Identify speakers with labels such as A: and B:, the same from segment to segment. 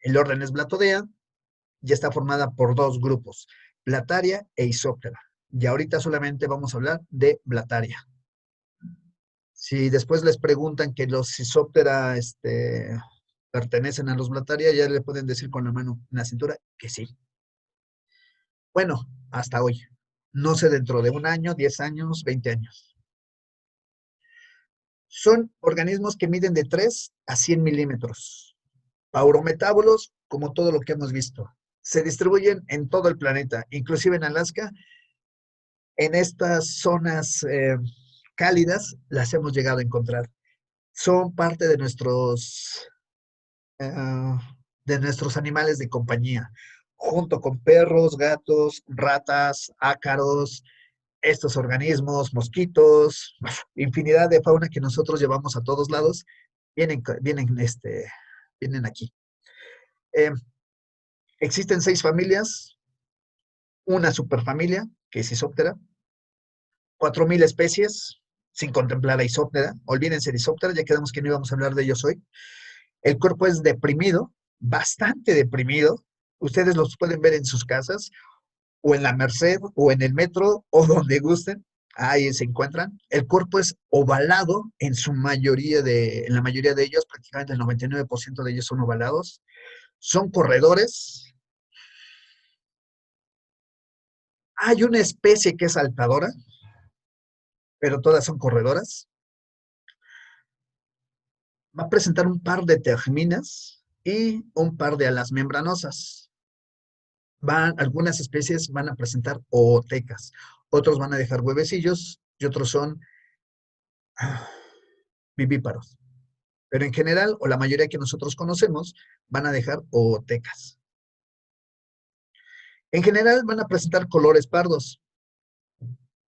A: El orden es Blatodea y está formada por dos grupos, Blataria e Isóptera. Y ahorita solamente vamos a hablar de Blataria. Si después les preguntan que los Isóptera pertenecen a los Blataria, ya le pueden decir con la mano en la cintura que sí. Bueno, hasta hoy. No sé dentro de un año, 10 años, 20 años. Son organismos que miden de 3 a 100 milímetros. Paurometábolos, como todo lo que hemos visto. Se distribuyen en todo el planeta, inclusive en Alaska. En estas zonas cálidas las hemos llegado a encontrar. Son parte uh, de nuestros animales de compañía, junto con perros, gatos, ratas, ácaros, estos organismos, mosquitos, infinidad de fauna que nosotros llevamos a todos lados, vienen aquí. Eh, Existen 6 familias, una superfamilia, que es Isóptera, 4,000 especies, sin contemplar a Isóptera. Olvídense de Isóptera, ya quedamos que no íbamos a hablar de ellos hoy. El cuerpo es deprimido, bastante deprimido. Ustedes los pueden ver en sus casas, o en la Merced, o en el metro, o donde gusten. Ahí se encuentran. El cuerpo es ovalado en en la mayoría de ellos, prácticamente el 99% de ellos son ovalados. Son corredores. Hay una especie que es saltadora, pero todas son corredoras. Va a presentar un par de terminas y un par de alas membranosas. Algunas especies van a presentar ootecas, otros van a dejar huevecillos y otros son vivíparos. Pero en general, o la mayoría que nosotros conocemos, van a dejar ootecas. En general van a presentar colores pardos,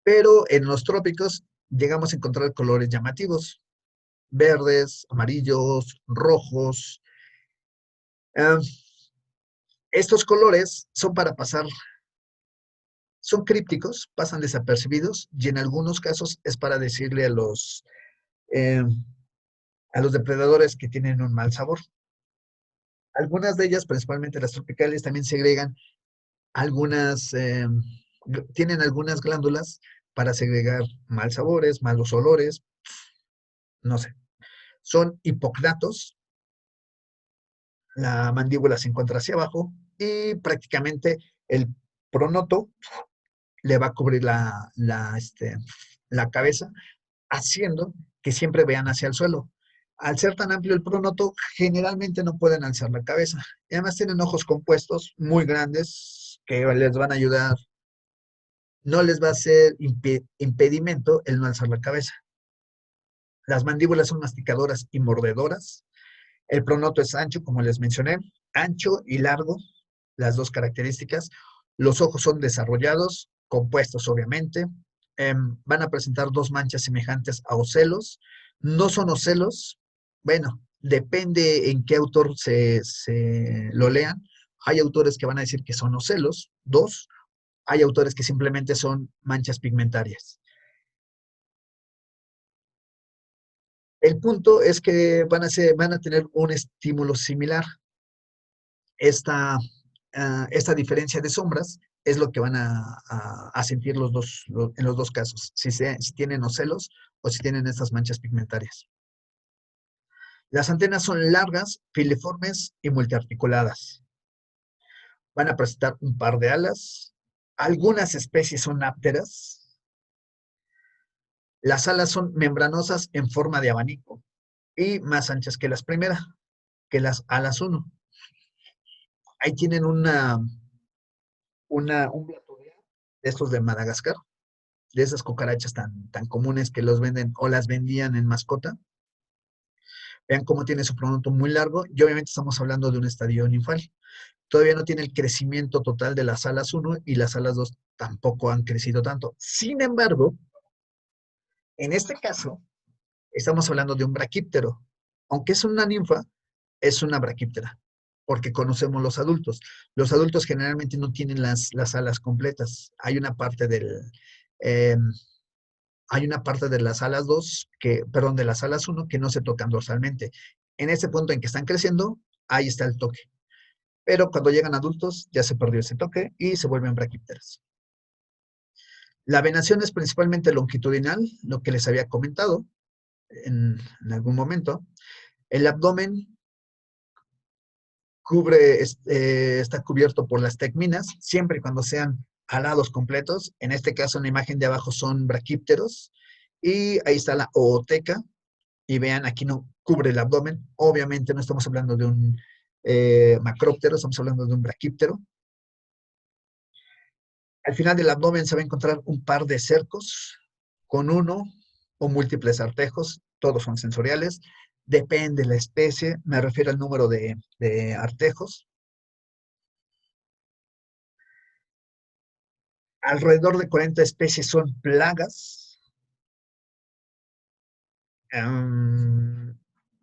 A: pero en los trópicos llegamos a encontrar colores llamativos, verdes, amarillos, rojos. Uh, estos colores son para pasar, son crípticos, pasan desapercibidos y en algunos casos es para decirle eh, a los depredadores que tienen un mal sabor. Algunas de ellas, principalmente las tropicales, también segregan algunas, tienen algunas glándulas para segregar mal sabores, malos olores, no sé. Son hipocnatos, la mandíbula se encuentra hacia abajo y prácticamente el pronoto le va a cubrir la cabeza, haciendo que siempre vean hacia el suelo. Al ser tan amplio el pronoto, generalmente no pueden alzar la cabeza. Y además tienen ojos compuestos muy grandes que les van a ayudar, no les va a ser impedimento el no alzar la cabeza. Las mandíbulas son masticadoras y mordedoras. El pronoto es ancho, como les mencioné, ancho y largo, las dos características. Los ojos son desarrollados, compuestos obviamente. Van a presentar dos manchas semejantes a ocelos. No son ocelos, bueno, depende en qué autor se lo lean. Hay autores que van a decir que son ocelos, dos. Hay autores que simplemente son manchas pigmentarias. El punto es que van a tener un estímulo similar. Esta diferencia de sombras es lo que van a sentir en los dos casos, si tienen ocelos o si tienen estas manchas pigmentarias. Las antenas son largas, filiformes y multiarticuladas. Van a presentar un par de alas. Algunas especies son ápteras. Las alas son membranosas en forma de abanico y más anchas que que las alas 1. Ahí tienen un plato de estos de Madagascar, de esas cucarachas tan comunes que los venden o las vendían en mascota. Vean cómo tiene su pronoto muy largo y obviamente estamos hablando de un estadio ninfal. Todavía no tiene el crecimiento total de las alas 1 y las alas 2 tampoco han crecido tanto. Sin embargo, en este caso, estamos hablando de un braquíptero. Aunque es una ninfa, es una braquíptera, porque conocemos los adultos. Los adultos generalmente no tienen las alas completas. Eh, hay una parte de las alas 2, perdón, de las alas 1 que no se tocan dorsalmente. En ese punto en que están creciendo, ahí está el toque. pero cuando llegan adultos ya se perdió ese toque y se vuelven braquípteros. La venación es principalmente longitudinal, lo que les había comentado en algún momento. El abdomen está cubierto por las tecminas, siempre y cuando sean alados completos. En este caso, en la imagen de abajo son braquípteros. Y ahí está la ooteca. Y vean, aquí no cubre el abdomen. Obviamente no estamos hablando de un macróptero, estamos hablando de un braquíptero. Al final del abdomen se va a encontrar un par de cercos con uno o múltiples artejos, todos son sensoriales. Depende de la especie, me refiero al número de artejos. Alrededor de 40 especies son plagas.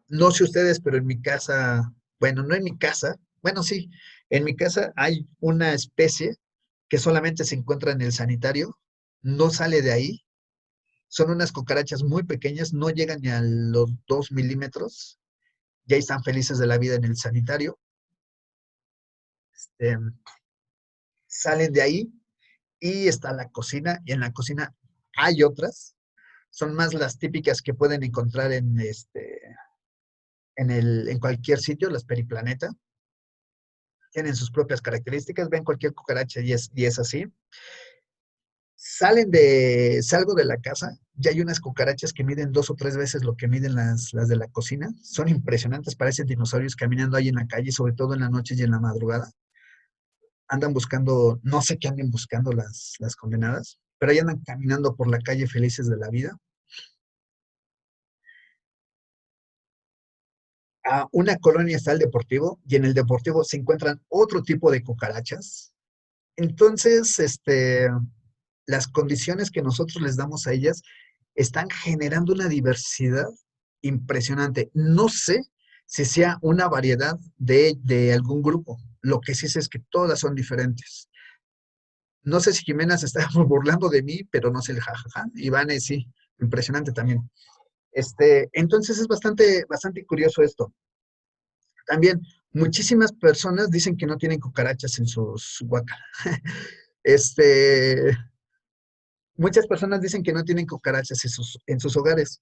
A: No sé ustedes, pero en mi casa, bueno, no en mi casa, bueno, sí, en mi casa hay una especie que solamente se encuentra en el sanitario, no sale de ahí. Son unas cucarachas muy pequeñas, no llegan ni a los 2 milímetros. Ya están felices de la vida en el sanitario. Este, salen de ahí y está la cocina, y en la cocina hay otras. Son más las típicas que pueden encontrar en cualquier sitio, las periplaneta. Tienen sus propias características, ven cualquier cucaracha y es así. Salgo de la casa, ya hay unas cucarachas que miden 2 o 3 veces lo que miden las de la cocina. Son impresionantes, parecen dinosaurios caminando ahí en la calle, sobre todo en la noche y en la madrugada. Andan buscando, no sé qué anden buscando las condenadas, pero ahí andan caminando por la calle felices de la vida. Una colonia está el deportivo y en el deportivo se encuentran otro tipo de cucarachas. Entonces, las condiciones que nosotros les damos a ellas están generando una diversidad impresionante. No sé si sea una variedad de algún grupo. Lo que sí sé es que todas son diferentes. No sé si Jimena se está burlando de mí, pero no sé el jajaja. Ivane, sí, impresionante también. Entonces es bastante, bastante curioso esto. También, muchísimas personas dicen que no tienen cucarachas en sus guacaras. Este, Muchas personas dicen que no tienen cucarachas en sus hogares.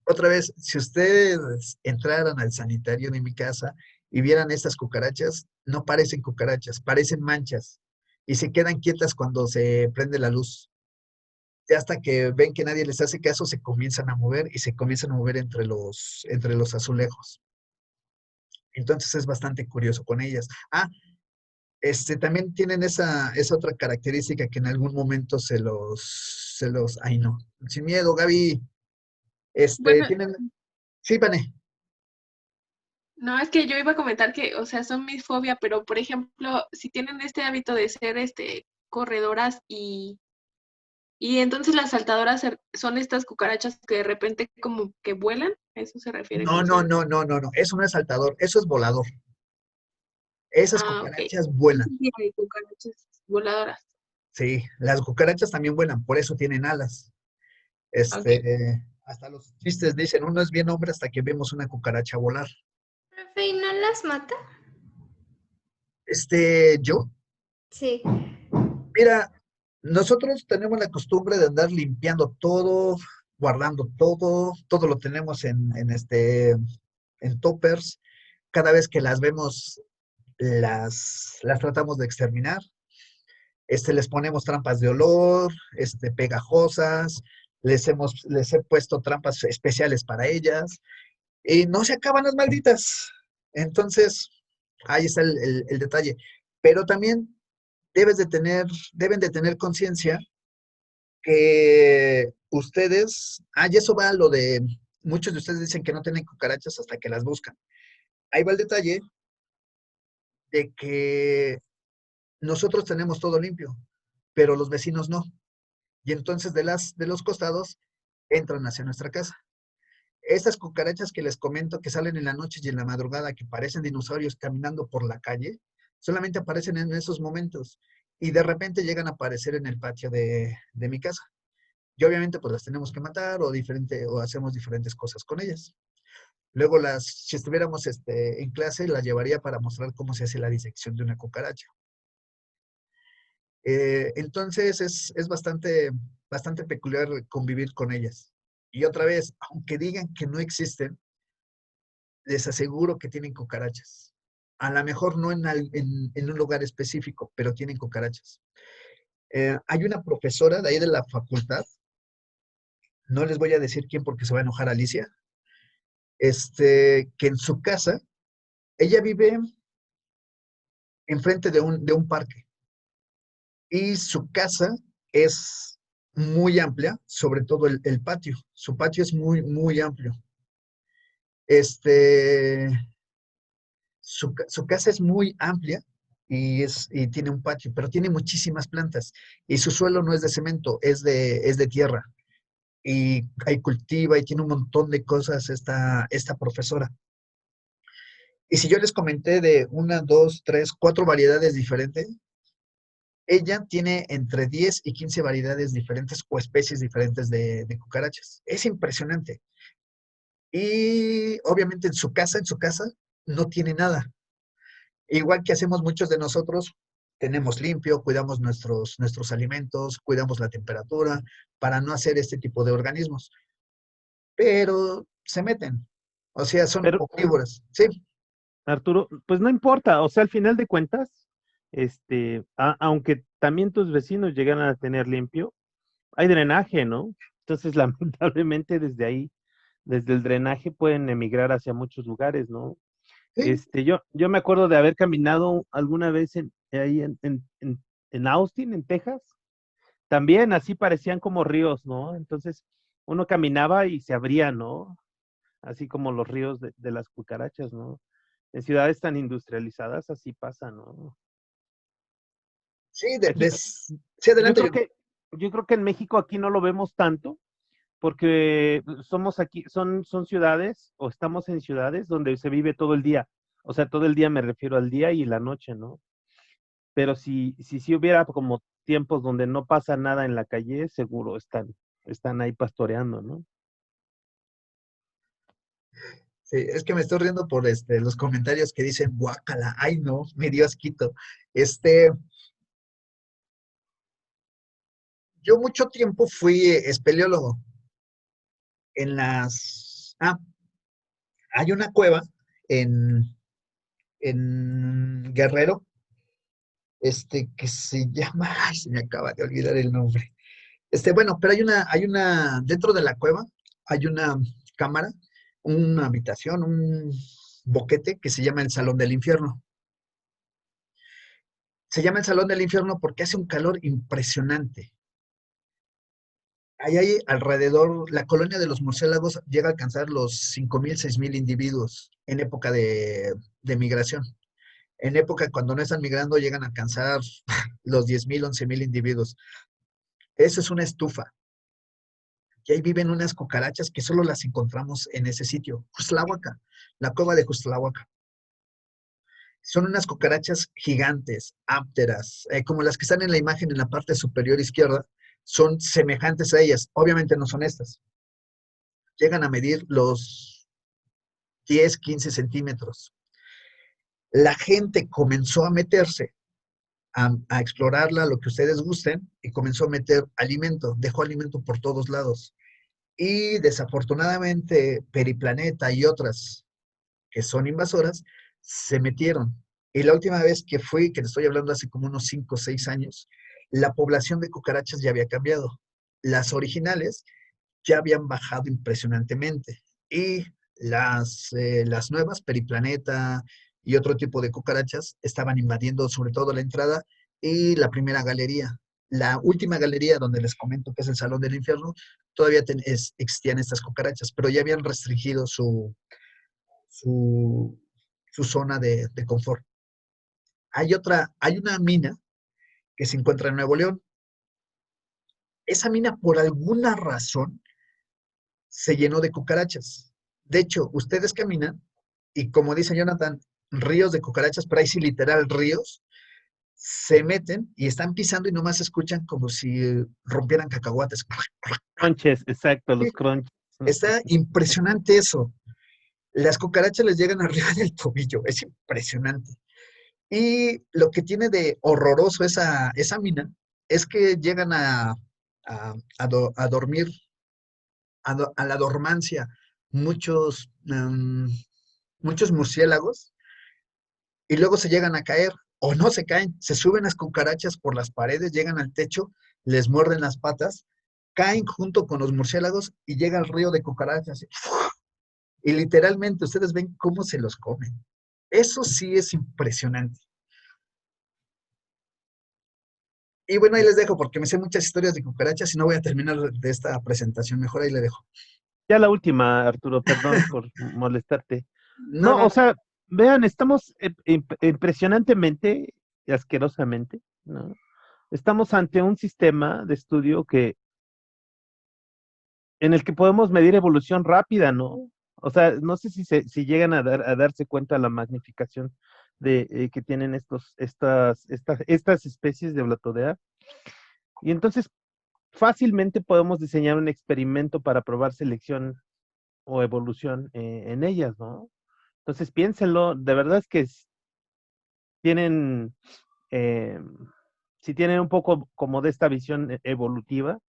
A: Otra vez, si ustedes entraran al sanitario de mi casa y vieran estas cucarachas, no parecen cucarachas, parecen manchas y se quedan quietas cuando se prende la luz. Y hasta que ven que nadie les hace caso, se comienzan a mover y se comienzan a mover entre los azulejos. Entonces es bastante curioso con ellas. También tienen esa otra característica que en algún momento ay no, sin miedo, Gaby,
B: Bueno,
A: tienen, sí, Vane.
B: no, es que yo iba a comentar que, o sea, son mi fobia, pero por ejemplo, si tienen este hábito de ser corredoras y entonces las saltadoras son estas cucarachas que de repente como que vuelan, ¿a eso se refiere
A: No,
B: con
A: no,
B: su...
A: no, no, no, no, eso no es saltador, eso es volador. Esas
B: Ah, ok.
A: cucarachas vuelan.
B: Sí, hay cucarachas voladoras.
A: Sí, las cucarachas también vuelan, por eso tienen alas.
B: Ok.
A: Hasta los chistes dicen, uno es bien hombre hasta que vemos una cucaracha volar.
C: Profe, ¿y no las mata?
A: Yo,
C: Sí.
A: mira, nosotros tenemos la costumbre de andar limpiando todo, guardando todo, todo lo tenemos en toppers. Cada vez que las vemos, las tratamos de exterminar. Les ponemos trampas de olor, pegajosas, les he puesto trampas especiales para ellas, y no se acaban las malditas. Entonces, ahí está el detalle. Pero también deben de tener conciencia que ustedes, y eso va a lo de, muchos de ustedes dicen que no tienen cucarachas hasta que las buscan. Ahí va el detalle de que nosotros tenemos todo limpio, pero los vecinos no. Y entonces de los costados entran hacia nuestra casa. Estas cucarachas que les comento que salen en la noche y en la madrugada, que parecen dinosaurios caminando por la calle, solamente aparecen en esos momentos y de repente llegan a aparecer en el patio de mi casa. Y obviamente pues las tenemos que matar o hacemos diferentes cosas con ellas. Luego si estuviéramos en clase, las llevaría para mostrar cómo se hace la disección de una cucaracha. Entonces es bastante peculiar convivir con ellas. Y otra vez, aunque digan que no existen, les aseguro que tienen cucarachas. A lo mejor no en un lugar específico, pero tienen cucarachas. Hay una profesora de ahí de la facultad, no les voy a decir quién porque se va a enojar Alicia, que en su casa, ella vive enfrente de un parque y su casa es muy amplia, sobre todo el patio. Su patio es muy, muy amplio. Este, su casa es muy amplia y tiene un patio, pero tiene muchísimas plantas y su suelo no es de cemento, es de tierra. Y ahí cultiva y tiene un montón de cosas esta profesora. Y si yo les comenté de una, dos, tres, cuatro variedades diferentes, ella tiene entre 10 y 15 variedades diferentes o especies diferentes de cucarachas. Es impresionante. Y obviamente en su casa, no tiene nada. Igual que hacemos muchos de nosotros, tenemos limpio, cuidamos nuestros alimentos, cuidamos la temperatura para no hacer este tipo de organismos. Pero se meten. O sea, son
D: Pero,
A: omnívoras. Sí,
D: Arturo, pues no importa, o sea, al final de cuentas, aunque también tus vecinos llegan a tener limpio, hay drenaje, ¿no? Entonces, lamentablemente, desde ahí, desde el drenaje pueden emigrar hacia muchos lugares, ¿no?
A: sí,
D: Yo me acuerdo de haber caminado alguna vez ahí en Austin, en Texas. También así parecían como ríos, ¿no? Entonces, uno caminaba y se abría, ¿no? Así como los ríos de las cucarachas, ¿no? En ciudades tan industrializadas así pasa, ¿no?
A: sí,
D: Aquí,
A: sí,
D: yo
A: adelante,
D: creo
A: John.
D: que, yo creo que en México aquí no lo vemos tanto, porque somos aquí, son ciudades o estamos en ciudades donde se vive todo el día. O sea, todo el día me refiero al día y la noche, ¿no? Pero si hubiera como tiempos donde no pasa nada en la calle, seguro están ahí pastoreando, ¿no?
A: Sí, es que me estoy riendo por los comentarios que dicen guácala, ay no, me dio asquito. Yo mucho tiempo fui espeleólogo hay una cueva en, en Guerrero, que se llama, ay, se me acaba de olvidar el nombre. Bueno, pero dentro de la cueva hay una cámara, una habitación, un boquete que se llama el Salón del Infierno. Se llama el Salón del Infierno porque hace un calor impresionante. Ahí hay alrededor, la colonia de los murciélagos llega a alcanzar los 5,000, 6,000 individuos en época de migración. En época cuando no están migrando llegan a alcanzar los 10,000, 11,000 individuos. Eso es una estufa. Y ahí viven unas cucarachas que solo las encontramos en ese sitio, Juztláhuaca, la cueva de Juztláhuaca. Son unas cucarachas gigantes, ápteras, como las que están en la imagen en la parte superior izquierda, son semejantes a ellas. Obviamente no son estas. Llegan a medir los 10, 15 centímetros. La gente comenzó a meterse, a explorarla, lo que ustedes gusten, y comenzó a meter alimento, dejó alimento por todos lados. Y desafortunadamente Periplaneta y otras que son invasoras se metieron. Y la última vez que fui, que te estoy hablando hace como unos 5 o 6 años, la población de cucarachas ya había cambiado. Las originales ya habían bajado impresionantemente. Y las nuevas, Periplaneta y otro tipo de cucarachas, estaban invadiendo sobre todo la entrada y la primera galería. La última galería donde les comento que es el Salón del Infierno, todavía existían estas cucarachas, pero ya habían restringido su, su zona de confort. Hay una mina que se encuentra en Nuevo León. Esa mina, por alguna razón, se llenó de cucarachas. De hecho, ustedes caminan y como dice Jonathan, ríos de cucarachas, pero ahí sí literal ríos, se meten y están pisando y nomás escuchan como si rompieran cacahuates.
D: Crunches, exacto, los crunches.
A: Está impresionante eso. Las cucarachas les llegan arriba del tobillo, es impresionante. Y lo que tiene de horroroso esa mina es que llegan a dormir, a la dormancia, muchos, muchos murciélagos y luego se llegan a caer o no se caen, se suben las cucarachas por las paredes, llegan al techo, les muerden las patas, caen junto con los murciélagos y llega el río de cucarachas. Y literalmente ustedes ven cómo se los comen. Eso sí es impresionante. Y bueno, ahí les dejo porque me sé muchas historias de cucarachas y no voy a terminar de esta presentación. Mejor ahí le dejo.
D: Ya la última, Arturo, perdón por molestarte.
A: No,
D: No,
A: no,
D: o sea, vean, estamos impresionantemente y asquerosamente, ¿no? Estamos ante un sistema de estudio en el que podemos medir evolución rápida, ¿no? O sea, no sé si llegan a darse cuenta la magnificación que tienen estas especies de Blatodea. Y entonces fácilmente podemos diseñar un experimento para probar selección o evolución en ellas, ¿no? Entonces piénsenlo, de verdad es que tienen, eh, si tienen un poco como de esta visión evolutiva,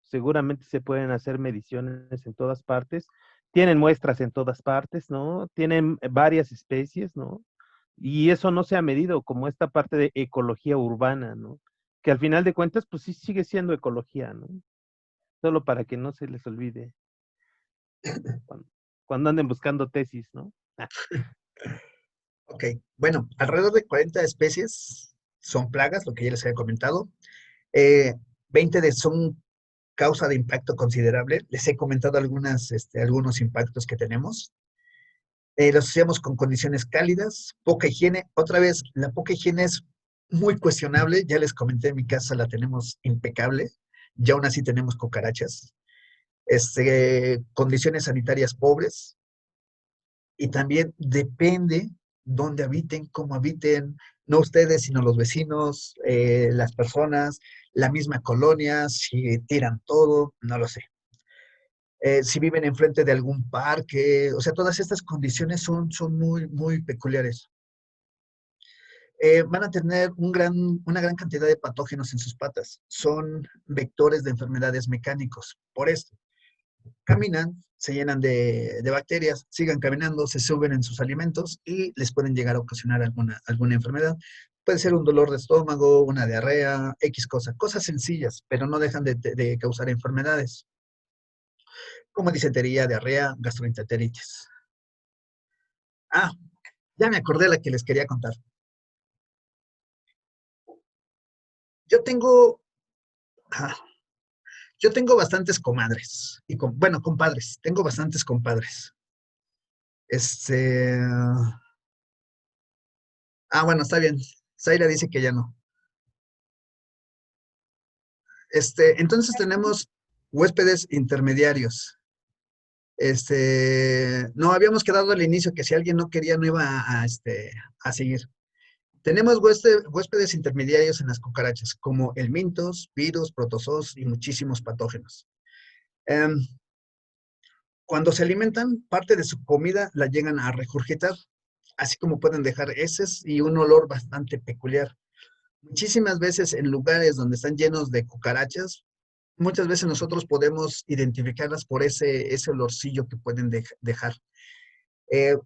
D: seguramente se pueden hacer mediciones en todas partes, tienen muestras en todas partes, ¿no? Tienen varias especies, ¿no? Y eso no se ha medido como esta parte de ecología urbana, ¿no? Que al final de cuentas, pues sí sigue siendo ecología, ¿no? Solo para que no se les olvide cuando, cuando anden buscando tesis, ¿no?
A: ok. Bueno, alrededor de 40 especies son plagas, lo que ya les había comentado. Eh, 20 son causa de impacto considerable. Les he comentado algunos impactos que tenemos. Los asociamos con condiciones cálidas, poca higiene. Otra vez, la poca higiene es muy cuestionable. Ya les comenté, en mi casa la tenemos impecable. Y aún así tenemos cucarachas. Condiciones sanitarias pobres. Y también depende dónde habiten, cómo habiten, no ustedes, sino los vecinos, las personas, la misma colonia, si tiran todo, no lo sé. Si viven enfrente de algún parque, o sea, todas estas condiciones son muy, muy peculiares. Van a tener una gran cantidad de patógenos en sus patas. Son vectores de enfermedades mecánicos. Por esto, caminan, se llenan de bacterias, sigan caminando, se suben en sus alimentos y les pueden llegar a ocasionar alguna enfermedad. Puede ser un dolor de estómago, una diarrea, X cosa, cosas sencillas, pero no dejan de causar enfermedades, como disentería, diarrea, gastroenteritis. Ah, ya me acordé de la que les quería contar. Yo tengo, ah, yo tengo bastantes comadres, bueno, compadres, tengo bastantes compadres. Este, bueno, está bien. Zaira dice que ya no. Entonces tenemos huéspedes intermediarios. No, habíamos quedado al inicio que si alguien no quería no iba a seguir. Tenemos huéspedes intermediarios en las cucarachas, como helmintos, virus, protozoos y muchísimos patógenos. Em, Cuando se alimentan, parte de su comida la llegan a regurgitar, así como pueden dejar heces y un olor bastante peculiar. Muchísimas veces en lugares donde están llenos de cucarachas, muchas veces nosotros podemos identificarlas por ese olorcillo que pueden dejar.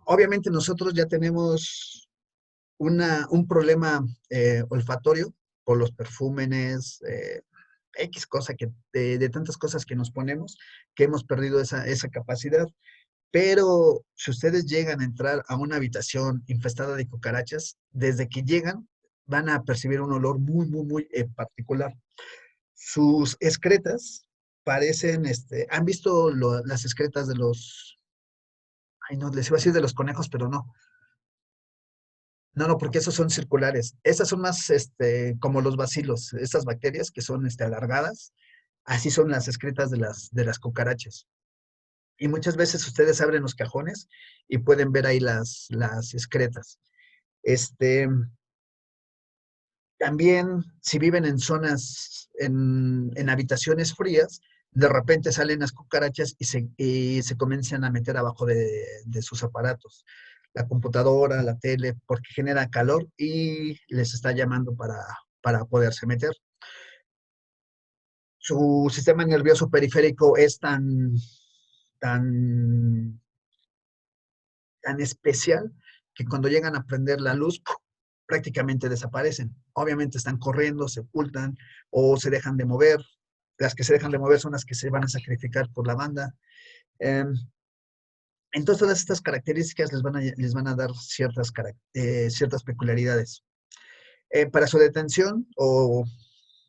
A: Obviamente nosotros ya tenemos un problema olfatorio por los perfúmenes, X cosa de tantas cosas que nos ponemos, que hemos perdido esa capacidad. Pero si ustedes llegan a entrar a una habitación infestada de cucarachas, desde que llegan van a percibir un olor muy, muy, muy particular. Sus excretas parecen, ¿han visto las excretas de ay no, les iba a decir de los conejos, pero no. No, no, porque esos son circulares. Esas son más, como los bacilos, estas bacterias que son, alargadas. Así son las excretas de las cucarachas. Y muchas veces ustedes abren los cajones y pueden ver ahí las excretas. Este, También, si viven en zonas, en habitaciones frías, de repente salen las cucarachas y se comienzan a meter abajo de sus aparatos, la computadora, la tele, porque genera calor y les está llamando para poderse meter. Su sistema nervioso periférico es tan, tan especial que cuando llegan a prender la luz, ¡pum!, prácticamente desaparecen. Obviamente están corriendo, se ocultan o se dejan de mover. Las que se dejan de mover son las que se van a sacrificar por la banda. Entonces, todas estas características les van a dar ciertas peculiaridades. Para su detención o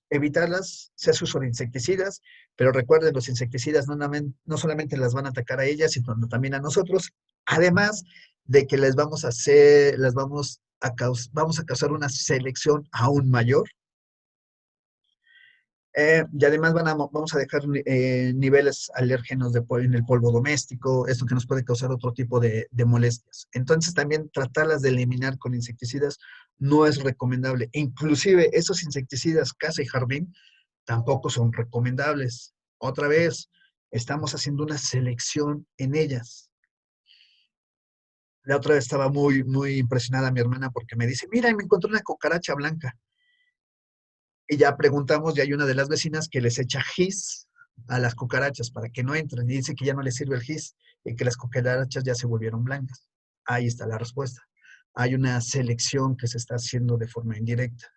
A: evitarlas, se hace uso de insecticidas, pero recuerden, los insecticidas no solamente las van a atacar a ellas, sino también a nosotros, además de que vamos a causar una selección aún mayor. Y además vamos a dejar niveles alérgenos en el polvo doméstico, esto que nos puede causar otro tipo de molestias. Entonces también tratarlas de eliminar con insecticidas no es recomendable. Inclusive esos insecticidas casa y jardín tampoco son recomendables. Otra vez, estamos haciendo una selección en ellas. La otra vez estaba muy, muy impresionada mi hermana porque me dice, mira, me encontré una cucaracha blanca. Y ya preguntamos, y hay una de las vecinas que les echa gis a las cucarachas para que no entren. Y dice que ya no les sirve el gis y que las cucarachas ya se volvieron blancas. Ahí está la respuesta. Hay una selección que se está haciendo de forma indirecta.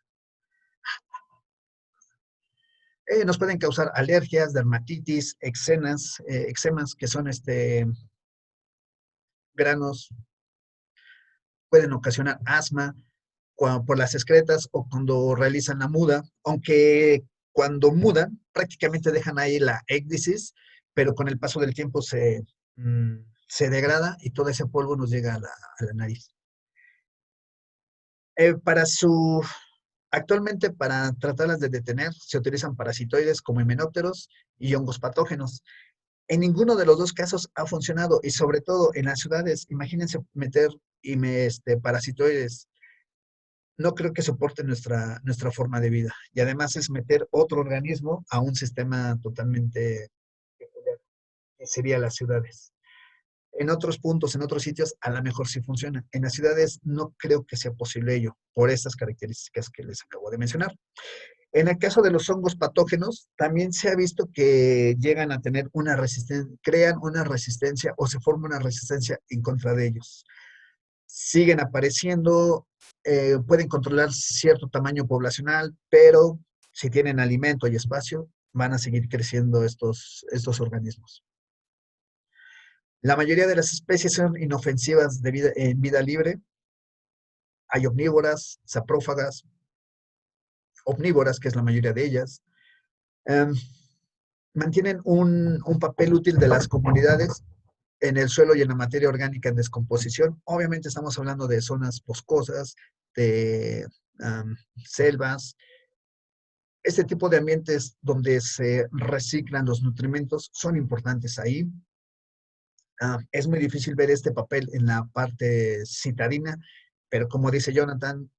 A: Nos pueden causar alergias, dermatitis, eczemas, que son granos. Pueden ocasionar asma por las excretas o cuando realizan la muda, aunque cuando mudan prácticamente dejan ahí la ecdisis, pero con el paso del tiempo se degrada y todo ese polvo nos llega a la nariz. Actualmente para tratarlas de detener se utilizan parasitoides como himenópteros y hongos patógenos. En ninguno de los dos casos ha funcionado y sobre todo en las ciudades, imagínense meter parasitoides. No creo que soporte nuestra forma de vida. Y además es meter otro organismo a un sistema totalmente peculiar, que sería las ciudades. En otros puntos, en otros sitios, a lo mejor sí funciona. En las ciudades no creo que sea posible ello, por estas características que les acabo de mencionar. En el caso de los hongos patógenos, también se ha visto que llegan a tener crean una resistencia o se forma una resistencia en contra de ellos. Siguen apareciendo, pueden controlar cierto tamaño poblacional, pero si tienen alimento y espacio, van a seguir creciendo estos organismos. La mayoría de las especies son inofensivas en vida libre. Hay omnívoras, saprófagas, omnívoras, que es la mayoría de ellas. Mantienen un papel útil de las comunidades en el suelo y en la materia orgánica en descomposición. Obviamente estamos hablando de zonas boscosas, de selvas. Este tipo de ambientes donde se reciclan los nutrimentos son importantes ahí. Es muy difícil ver este papel en la parte citadina, pero como dice Jonathan,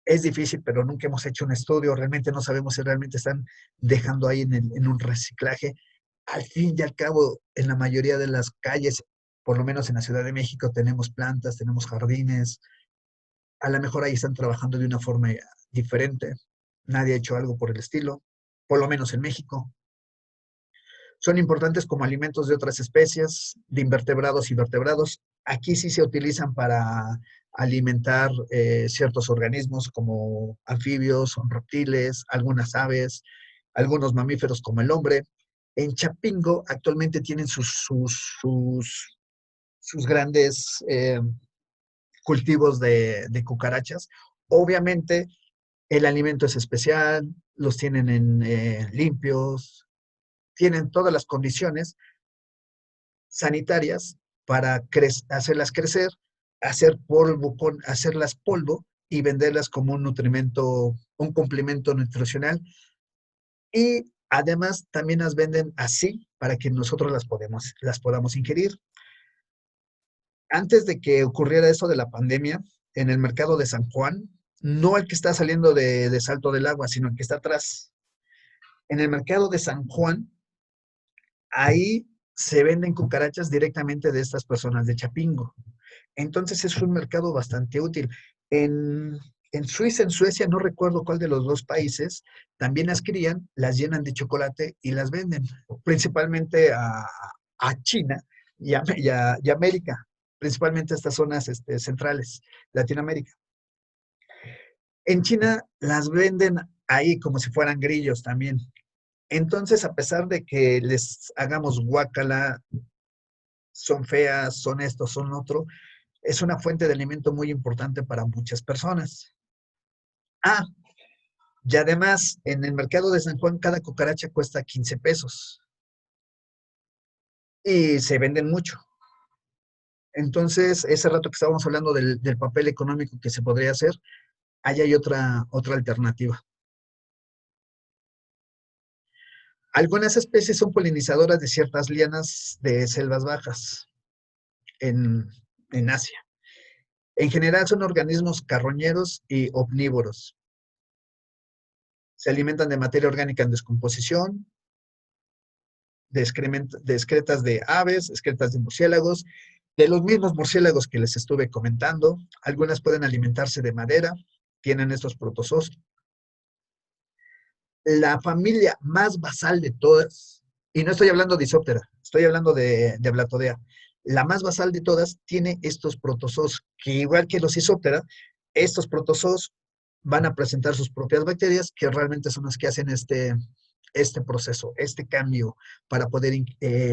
A: es difícil, pero nunca hemos hecho un estudio, realmente no sabemos si realmente están dejando ahí en un reciclaje. Al fin y al cabo, en la mayoría de las calles, por lo menos en la Ciudad de México, tenemos plantas, tenemos jardines. A lo mejor ahí están trabajando de una forma diferente. Nadie ha hecho algo por el estilo, por lo menos en México. Son importantes como alimentos de otras especies, de invertebrados y vertebrados. Aquí sí se utilizan para alimentar ciertos organismos como anfibios, reptiles, algunas aves, algunos mamíferos como el hombre. En Chapingo actualmente tienen sus grandes cultivos de cucarachas. Obviamente el alimento es especial, los tienen limpios, tienen todas las condiciones sanitarias para hacerlas crecer, hacerlas polvo y venderlas como un nutrimento, un complemento nutricional. Y además también las venden así para que nosotros las podamos ingerir. Antes de que ocurriera eso de la pandemia, en el mercado de San Juan, no el que está saliendo de Salto del Agua, sino el que está atrás. En el mercado de San Juan ahí se venden cucarachas directamente de estas personas de Chapingo. Entonces es un mercado bastante útil. En Suiza, en Suecia, no recuerdo cuál de los dos países, también las crían, las llenan de chocolate y las venden, principalmente a China y a América, principalmente a estas zonas centrales, Latinoamérica. En China las venden ahí como si fueran grillos también. Entonces, a pesar de que les hagamos guácala, son feas, son esto, son otro, es una fuente de alimento muy importante para muchas personas. Ah, y además, en el mercado de San Juan, cada cucaracha cuesta 15 pesos y se venden mucho. Entonces, ese rato que estábamos hablando del papel económico que se podría hacer, ahí hay otra alternativa. Algunas especies son polinizadoras de ciertas lianas de selvas bajas en, en Asia. En general son organismos carroñeros y omnívoros. Se alimentan de materia orgánica en descomposición, de excretas de aves, excretas de murciélagos, de los mismos murciélagos que les estuve comentando. Algunas pueden alimentarse de madera, tienen estos protozoos. La familia más basal de todas, y no estoy hablando de Isóptera, estoy hablando de Blatodea, la más basal de todas tiene estos protozoos, que igual que los Isóptera, estos protozoos van a presentar sus propias bacterias, que realmente son las que hacen este proceso, este cambio para poder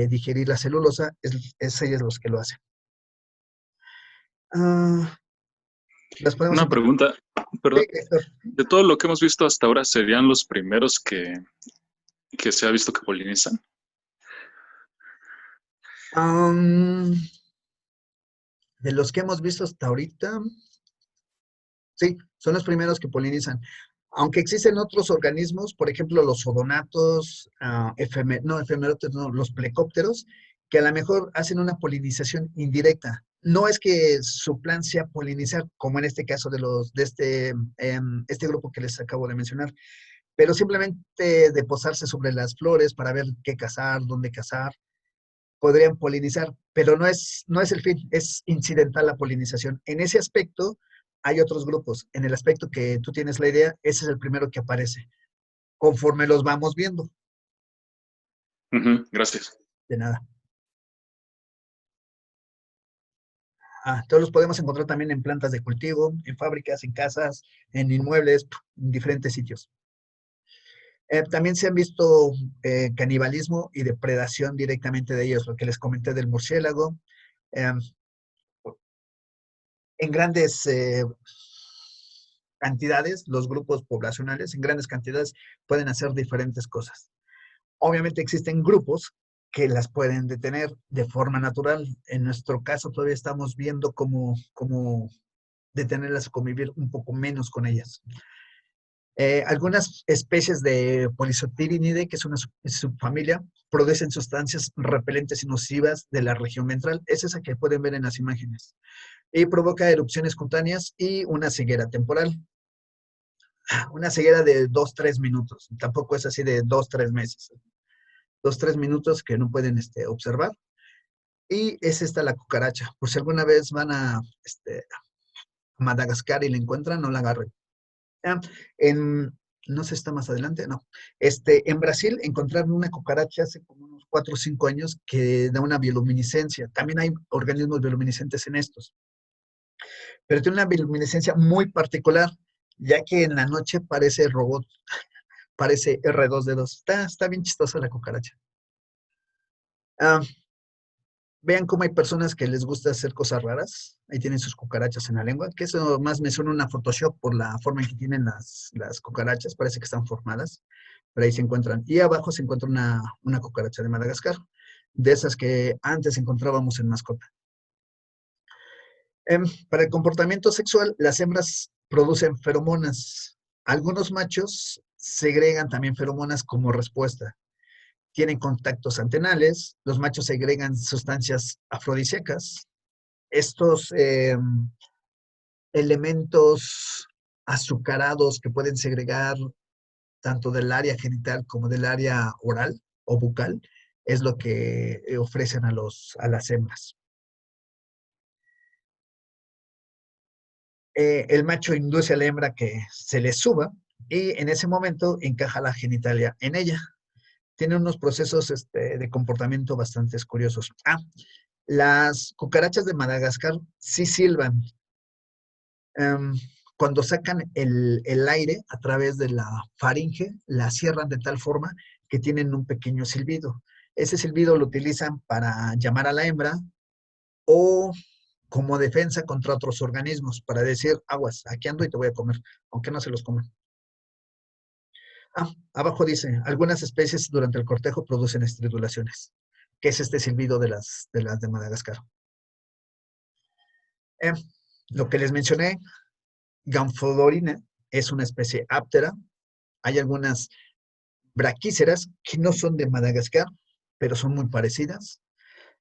A: digerir la celulosa, es ellos los que lo hacen. Las podemos
E: Una
A: encontrar.
E: pregunta, perdón.
A: Sí, Héctor.
E: De todo lo que hemos visto hasta ahora, ¿serían los primeros que se ha visto que polinizan?
A: De los que hemos visto hasta ahorita, sí, son los primeros que polinizan. Aunque existen otros organismos, por ejemplo, los odonatos, efemerotes, no, los plecópteros, que a lo mejor hacen una polinización indirecta. No es que su plan sea polinizar, como en este caso de este grupo que les acabo de mencionar, pero simplemente de posarse sobre las flores para ver qué cazar, dónde cazar, podrían polinizar, pero no es el fin, es incidental la polinización. En ese aspecto hay otros grupos. En el aspecto que tú tienes la idea, ese es el primero que aparece, conforme los vamos viendo.
E: Gracias.
A: De nada. Todos los podemos encontrar también en plantas de cultivo, en fábricas, en casas, en inmuebles, en diferentes sitios. También se han visto canibalismo y depredación directamente de ellos, lo que les comenté del murciélago. En grandes cantidades, los grupos poblacionales en grandes cantidades pueden hacer diferentes cosas. Obviamente existen grupos que las pueden detener de forma natural. En nuestro caso todavía estamos viendo cómo detenerlas o convivir un poco menos con ellas. Algunas especies de Polysotyridae, que es una subfamilia, producen sustancias repelentes y nocivas de la región ventral. Es esa que pueden ver en las imágenes. Y provoca erupciones cutáneas y una ceguera temporal. Una ceguera de 2-3 minutos. Tampoco es así de 2-3 meses. 2-3 minutos que no pueden observar. Y es esta la cucaracha. Por si alguna vez van a Madagascar y la encuentran, no la agarren. No sé si está más adelante, no. En Brasil encontraron una cucaracha hace como unos 4 o 5 años que da una bioluminiscencia. También hay organismos bioluminiscentes en estos. Pero tiene una bioluminiscencia muy particular, ya que en la noche parece robot, parece R2D2. Está bien chistosa la cucaracha. Vean cómo hay personas que les gusta hacer cosas raras. Ahí tienen sus cucarachas en la lengua, que eso más me suena a una Photoshop por la forma en que tienen las cucarachas. Parece que están formadas, pero ahí se encuentran. Y abajo se encuentra una cucaracha de Madagascar, de esas que antes encontrábamos en mascota. Para el comportamiento sexual, las hembras producen feromonas. Algunos machos segregan también feromonas como respuesta. Tienen contactos antenales, los machos segregan sustancias afrodisíacas. Estos elementos azucarados que pueden segregar tanto del área genital como del área oral o bucal, es lo que ofrecen a las hembras. El macho induce a la hembra que se le suba y en ese momento encaja la genitalia en ella. Tiene unos procesos de comportamiento bastante curiosos. Las cucarachas de Madagascar sí silban. Em, Cuando sacan el aire a través de la faringe, la cierran de tal forma que tienen un pequeño silbido. Ese silbido lo utilizan para llamar a la hembra o como defensa contra otros organismos, para decir, aguas, aquí ando y te voy a comer, aunque no se los coman. Abajo dice, algunas especies durante el cortejo producen estridulaciones, que es este silbido de las de Madagascar. Lo que les mencioné, Gamphodorina es una especie áptera. Hay algunas braquíceras que no son de Madagascar, pero son muy parecidas.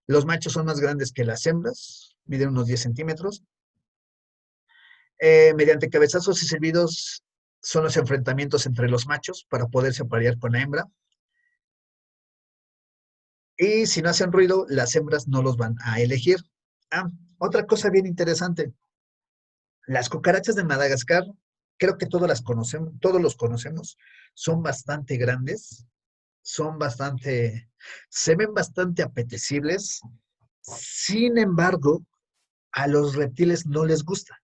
A: Los machos son más grandes que las hembras, miden unos 10 centímetros. Mediante cabezazos y silbidos son los enfrentamientos entre los machos para poderse aparear con la hembra. Y si no hacen ruido, las hembras no los van a elegir. Otra cosa bien interesante. Las cucarachas de Madagascar, creo que todos los conocemos, son bastante grandes, se ven bastante apetecibles. Sin embargo, a los reptiles no les gusta.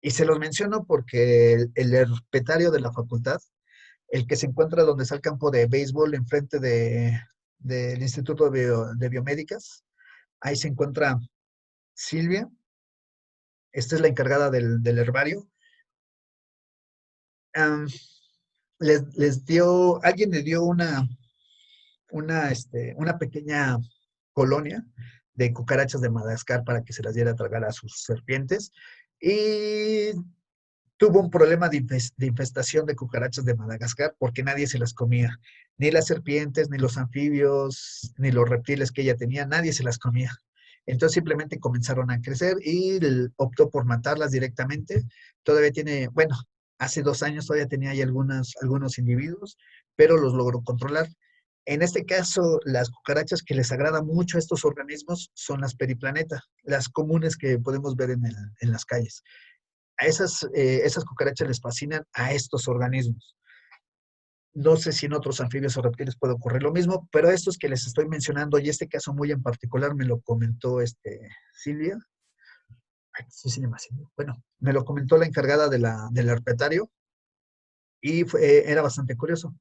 A: Y se los menciono porque el herpetario de la facultad, el que se encuentra donde está el campo de béisbol enfrente del Instituto de Biomédicas, ahí se encuentra Silvia. Esta es la encargada del herbario. Alguien le dio una pequeña colonia de cucarachas de Madagascar para que se las diera a tragar a sus serpientes y tuvo un problema de infestación de cucarachas de Madagascar porque nadie se las comía, ni las serpientes, ni los anfibios, ni los reptiles que ella tenía, nadie se las comía. Entonces simplemente comenzaron a crecer y optó por matarlas directamente. Todavía tiene, bueno, hace 2 años todavía tenía ahí algunos individuos, pero los logró controlar. En este caso, las cucarachas que les agrada mucho a estos organismos son las periplaneta, las comunes que podemos ver en las calles. A esas cucarachas les fascinan a estos organismos. No sé si en otros anfibios o reptiles puede ocurrir lo mismo, pero estos que les estoy mencionando, y este caso muy en particular me lo comentó Silvia. Bueno, me lo comentó la encargada del herpetario y era bastante curioso.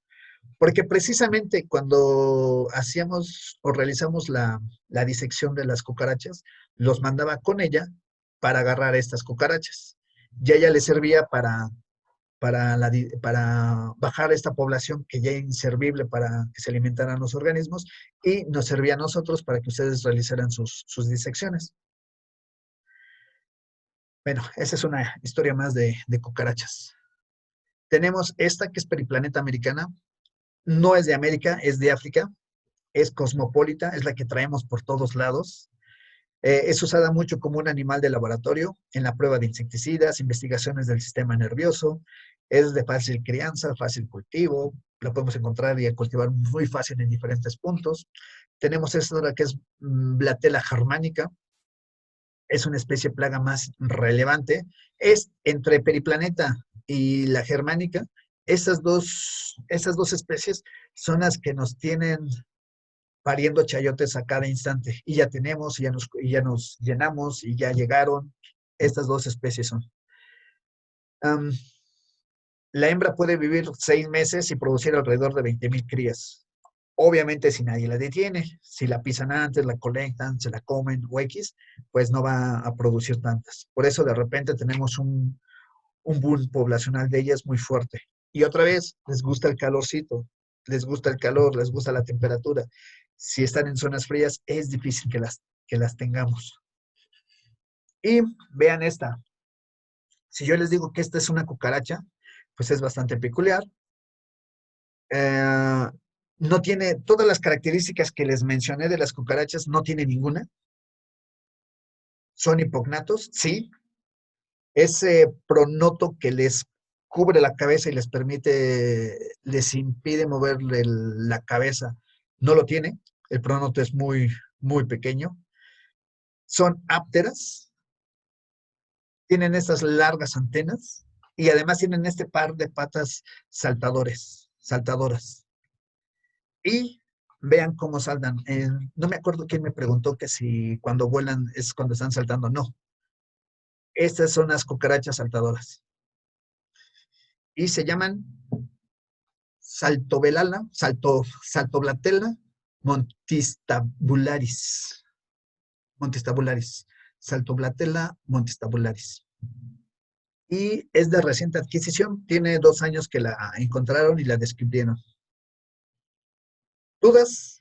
A: Porque precisamente cuando hacíamos o realizamos la disección de las cucarachas, los mandaba con ella para agarrar estas cucarachas. Y a ella le servía para bajar esta población que ya es inservible para que se alimentaran los organismos y nos servía a nosotros para que ustedes realizaran sus disecciones. Bueno, esa es una historia más de cucarachas. Tenemos esta que es periplaneta americana. No es de América, es de África. Es cosmopolita, es la que traemos por todos lados. Es usada mucho como un animal de laboratorio en la prueba de insecticidas, investigaciones del sistema nervioso. Es de fácil crianza, fácil cultivo. La podemos encontrar y cultivar muy fácil en diferentes puntos. Tenemos esta que es Blatella germanica. Es una especie plaga más relevante. Es entre periplaneta y la germánica. Esas dos especies son las que nos tienen pariendo chayotes a cada instante. Y ya tenemos, y ya nos llenamos, y ya llegaron. Estas 2 especies son. La hembra puede vivir 6 meses y producir alrededor de 20,000 crías. Obviamente si nadie la detiene, si la pisan antes, la colectan, se la comen o X, pues no va a producir tantas. Por eso de repente tenemos un boom poblacional de ellas muy fuerte. Y otra vez, les gusta el calorcito, les gusta el calor, les gusta la temperatura. Si están en zonas frías, es difícil que las tengamos. Y vean esta. Si yo les digo que esta es una cucaracha, pues es bastante peculiar. No tiene todas las características que les mencioné de las cucarachas, no tiene ninguna. Son hipognatos, sí. Ese pronoto que les cubre la cabeza y les impide mover la cabeza, no lo tiene. El pronoto es muy, muy pequeño. Son ápteras, tienen estas largas antenas y además tienen este par de patas saltadoras. Y vean cómo saltan. No me acuerdo quién me preguntó que si cuando vuelan es cuando están saltando. No. Estas son las cucarachas saltadoras. Y se llaman Saltoblatella montistabularis. Saltoblatella montistabularis. Y es de reciente adquisición. Tiene 2 años que la encontraron y la descubrieron. ¿Dudas?